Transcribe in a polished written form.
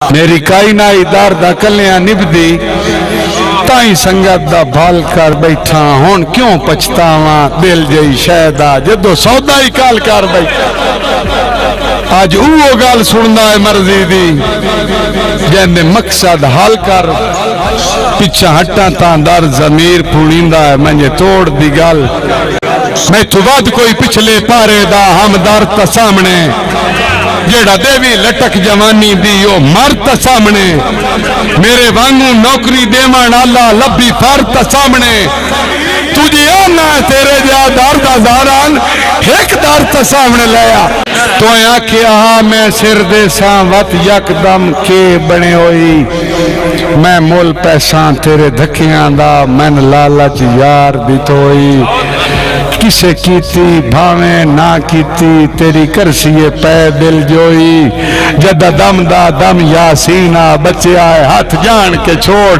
मेरी काई ना इदार दा कलियां निभदी ताई संगत दा भाल कर बैठा हुण क्यों पछतावा दिल जई शैदा जदों सौदा ही काल कर बैठा। अज वो गल सुनदा है मर्जी दी जैंदे मकसद हल कर पिछा हटा तां दर जमीर पुणींदा है मंजे तोड़ दी गल मैं तू वध कोई पिछले पारे दा हमदर्द ता सामने जेड़ा देवी लटक जवानी दी ओ मरत सामने मेरे वांगू नौकरी देवन आला लभी फरत सामने तुझे आना तेरे जा दर्द हजारान एक दर्द सामने लाया तो आखिया मैं सिर दे सा वत यकदम के बने होई मैं मुल पैसा तेरे धक्कियां दा मैन लालच यार दी तोई किसे कीती भावे ना कीती तेरी करसीए पै दिल जोई जद दम दा दम यासीना बचिया है हाथ जान के छोड़